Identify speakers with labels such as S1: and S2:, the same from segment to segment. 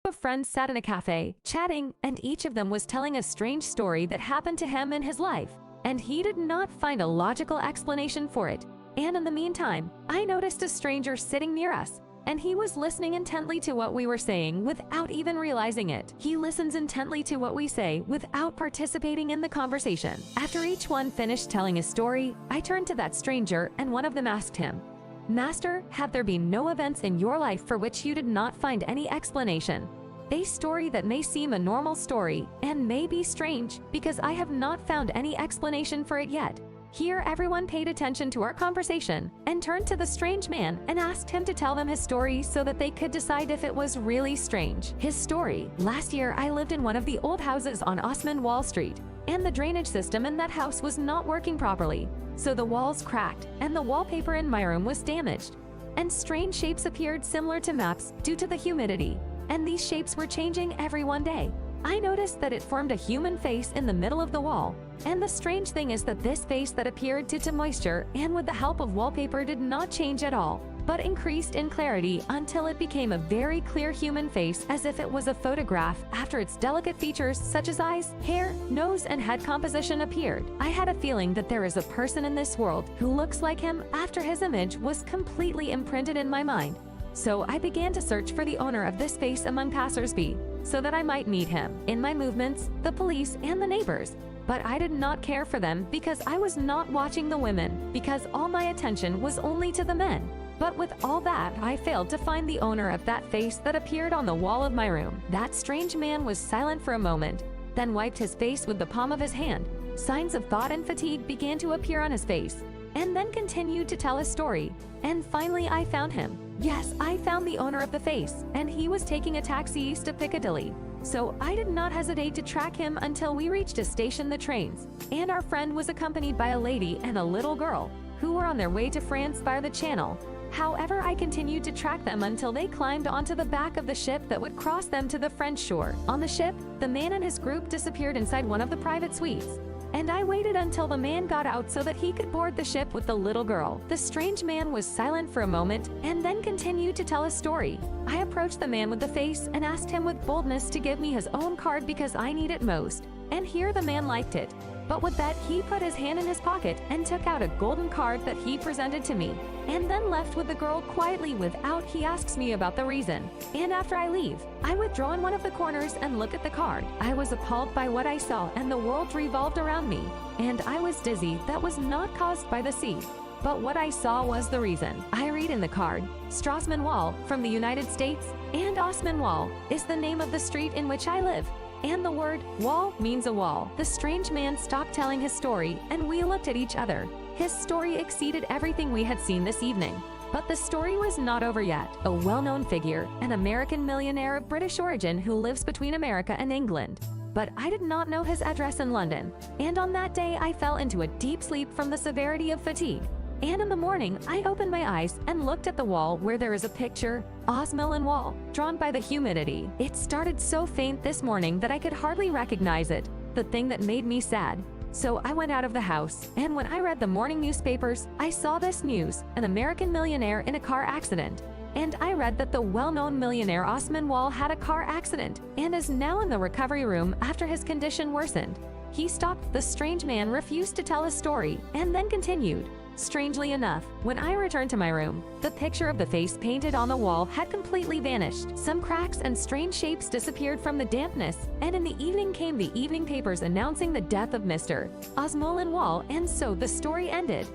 S1: of friends sat in a cafe, chatting, and each of them was telling a strange story that happened to him in his life, and he did not find a logical explanation for it. And in the meantime, I noticed a stranger sitting near us, and he was listening intently to what we were saying without even realizing it. He listens intently to what we say without participating in the conversation. After each one finished telling his story, I turned to that stranger and one of them asked him, "Master, have there been no events in your life for which you did not find any explanation? A story that may seem a normal story and may be strange because I have not found any explanation for it yet." Here everyone paid attention to our conversation and turned to the strange man and asked him to tell them his story so that they could decide if it was really strange. His story: "Last year I lived in one of the old houses on Osman Wall Street, and the drainage system in that house was not working properly. So the walls cracked and the wallpaper in my room was damaged. And strange shapes appeared similar to maps due to the humidity, and these shapes were changing every one day. I noticed that it formed a human face in the middle of the wall, and the strange thing is that this face that appeared due to moisture and with the help of wallpaper did not change at all, but increased in clarity until it became a very clear human face as if it was a photograph after its delicate features such as eyes, hair, nose, and head composition appeared. I had a feeling that there is a person in this world who looks like him after his image was completely imprinted in my mind. So I began to search for the owner of this face among passers-by so that I might meet him. In my movements, the police and the neighbors. But I did not care for them because I was not watching the women, because all my attention was only to the men. But with all that, I failed to find the owner of that face that appeared on the wall of my room. That strange man was silent for a moment, then wiped his face with the palm of his hand. Signs of thought and fatigue began to appear on his face, and then continued to tell his story. And finally I found him. Yes, I found the owner of the face, and he was taking a taxi east to Piccadilly. So I did not hesitate to track him until we reached a station, the trains, and our friend was accompanied by a lady and a little girl who were on their way to France via the Channel. However, I continued to track them until they climbed onto the back of the ship that would cross them to the French shore. On the ship, the man and his group disappeared inside one of the private suites, and I waited until the man got out so that he could board the ship with the little girl. The strange man was silent for a moment and then continued to tell his story. I approached the man with the face and asked him with boldness to give me his own card because I need it most. And here the man liked it. But with that, he put his hand in his pocket and took out a golden card that he presented to me, and then left with the girl quietly without he asks me about the reason. And after I leave, I withdraw in one of the corners and look at the card. I was appalled by what I saw, and the world revolved around me, and I was dizzy. That was not caused by the sea, but what I saw was the reason. I read in the card, Strassman Wall from the United States, and Osman Wall is the name of the street in which I live. And the word wall means a wall. The strange man stopped telling his story, and we looked at each other. His story exceeded everything we had seen this evening. But the story was not over yet. A well-known figure, an American millionaire of British origin who lives between America and England. But I did not know his address in London. And on that day I fell into a deep sleep from the severity of fatigue. And in the morning, I opened my eyes and looked at the wall where there is a picture, Osman Wall, drawn by the humidity. It started so faint this morning that I could hardly recognize it, the thing that made me sad. So I went out of the house, and when I read the morning newspapers, I saw this news, an American millionaire in a car accident. And I read that the well-known millionaire Osman Wall had a car accident and is now in the recovery room after his condition worsened. He stopped. The strange man refused to tell his story and then continued. Strangely enough, when I returned to my room, the picture of the face painted on the wall had completely vanished. Some cracks and strange shapes disappeared from the dampness, and in the evening came the evening papers announcing the death of Mr. Osman Wall, and so the story ended.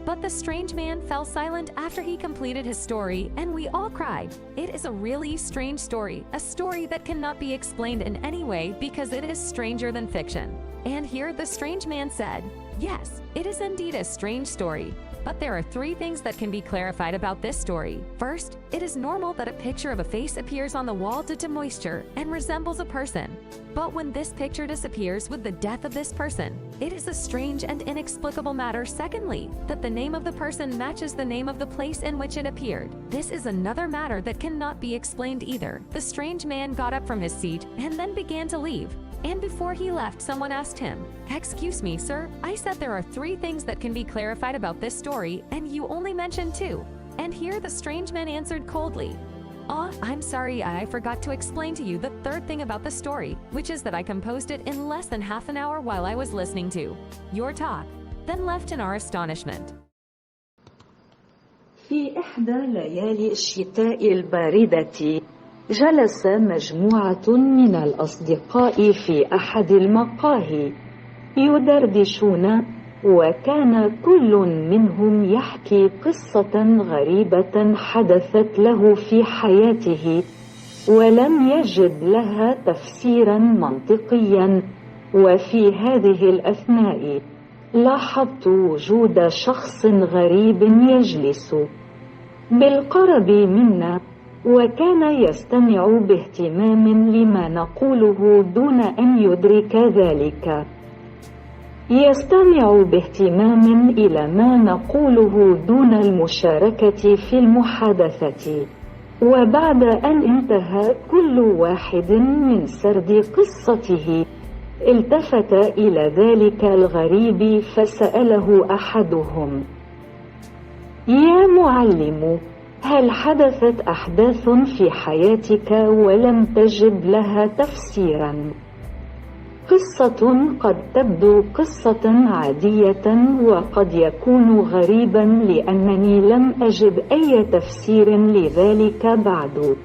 S1: But the strange man fell silent after he completed his story, and we all cried. It is a really strange story, a story that cannot be explained in any way because it is stranger than fiction. And here the strange man said, "Yes, it is indeed a strange story, but there are 3 things that can be clarified about this story. First, it is normal that a picture of a face appears on the wall due to moisture and resembles a person. But when this picture disappears with the death of this person, it is a strange and inexplicable matter. Secondly, that the name of the person matches the name of the place in which it appeared. This is another matter that cannot be explained either." The strange man got up from his seat and then began to leave. And before he left, someone asked him, "Excuse me, sir, I said there are 3 things that can be clarified about this story, and you only mentioned 2. And here the strange man answered coldly, Oh, I'm sorry, I forgot to explain to you the third thing about the story, which is that I composed it in less than half an hour while I was listening to your talk, then left in our astonishment.
S2: في إحدى ليالي الشتاء الباردة، جلس مجموعة من الأصدقاء في أحد المقاهي يدردشون، وكان كل منهم يحكي قصة غريبة حدثت له في حياته ولم يجد لها تفسيرا منطقيا. وفي هذه الأثناء لاحظت وجود شخص غريب يجلس بالقرب منا، وكان يستمع باهتمام لما نقوله دون أن يدرك ذلك. يستمع باهتمام إلى ما نقوله دون المشاركة في المحادثة. وبعد أن انتهى كل واحد من سرد قصته، التفت إلى ذلك الغريب فسأله أحدهم: يا معلم، هل حدثت أحداث في حياتك ولم تجد لها تفسيرا؟ قصة قد تبدو قصة عادية وقد يكون غريبا لأنني لم أجد أي تفسير لذلك بعد.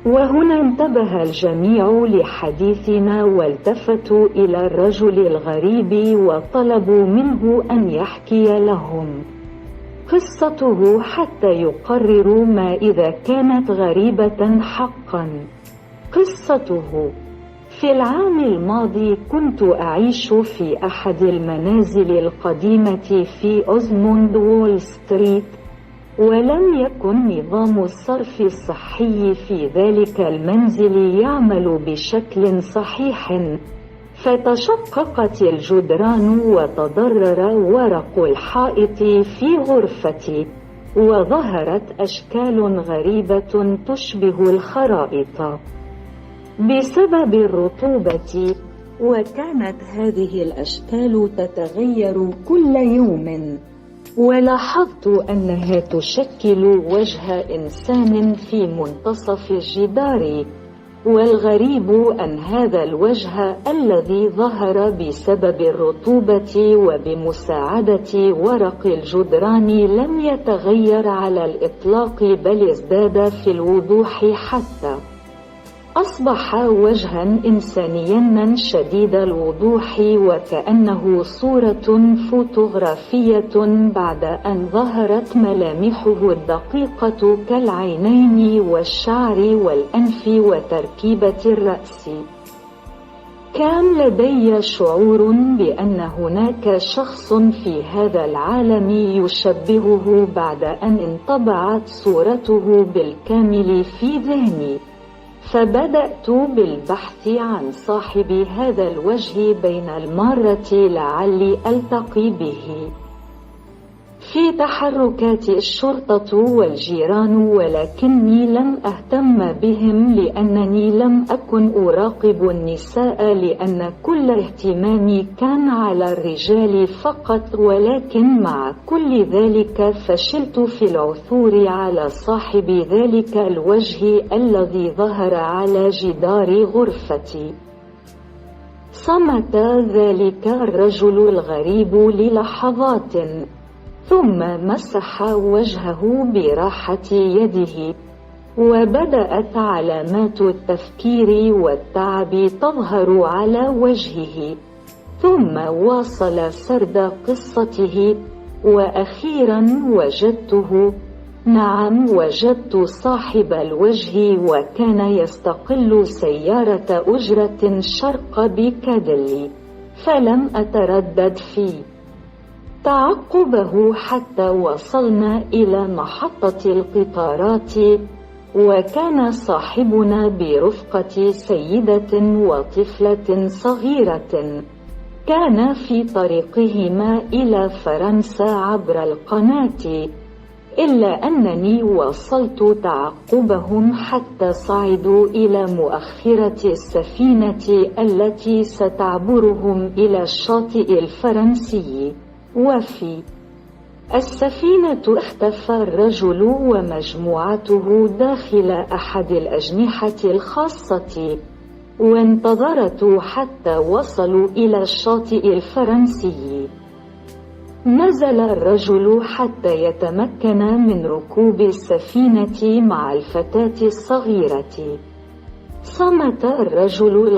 S2: وهنا انتبه الجميع لحديثنا والتفتوا إلى الرجل الغريب وطلبوا منه أن يحكي لهم قصته حتى يقرروا ما إذا كانت غريبة حقا. قصته: في العام الماضي كنت أعيش في أحد المنازل القديمة في أوزموند وول ستريت، ولم يكن نظام الصرف الصحي في ذلك المنزل يعمل بشكل صحيح، فتشققت الجدران وتضرر ورق الحائط في غرفتي، وظهرت أشكال غريبة تشبه الخرائط بسبب الرطوبة، وكانت هذه الأشكال تتغير كل يوم. ولاحظت أنها تشكل وجه إنسان في منتصف الجدار، والغريب أن هذا الوجه الذي ظهر بسبب الرطوبة وبمساعدة ورق الجدران لم يتغير على الإطلاق، بل ازداد في الوضوح حتى أصبح وجها إنسانيا شديد الوضوح، وكأنه صورة فوتوغرافية بعد أن ظهرت ملامحه الدقيقة كالعينين والشعر والأنف وتركيبة الرأس. كان لدي شعور بأن هناك شخص في هذا العالم يشبهه بعد أن انطبعت صورته بالكامل في ذهني، فبدأت بالبحث عن صاحب هذا الوجه بين المارة لعلي ألتقي به. في تحركات الشرطة والجيران، ولكني لم أهتم بهم لأنني لم أكن أراقب النساء، لأن كل اهتمامي كان على الرجال فقط. ولكن مع كل ذلك فشلت في العثور على صاحب ذلك الوجه الذي ظهر على جدار غرفتي. صمت ذلك الرجل الغريب للحظات، ثم مسح وجهه براحة يده، وبدأت علامات التفكير والتعب تظهر على وجهه. ثم واصل سرد قصته: وأخيرا وجدته. نعم، وجدت صاحب الوجه، وكان يستقل سيارة أجرة شرق بيكاديلي، فلم أتردد في تعقبه حتى وصلنا إلى محطة القطارات، وكان صاحبنا برفقة سيدة وطفلة صغيرة. كان في طريقهما إلى فرنسا عبر القناة، إلا أنني واصلت تعقبهم حتى صعدوا إلى مؤخرة السفينة التي ستعبرهم إلى الشاطئ الفرنسي. وفي السفينة اختفى الرجل ومجموعته داخل أحد الأجنحة الخاصة، وانتظرته حتى وصلوا إلى الشاطئ الفرنسي. نزل الرجل حتى يتمكن من ركوب السفينة مع الفتاة الصغيرة. صمت الرجل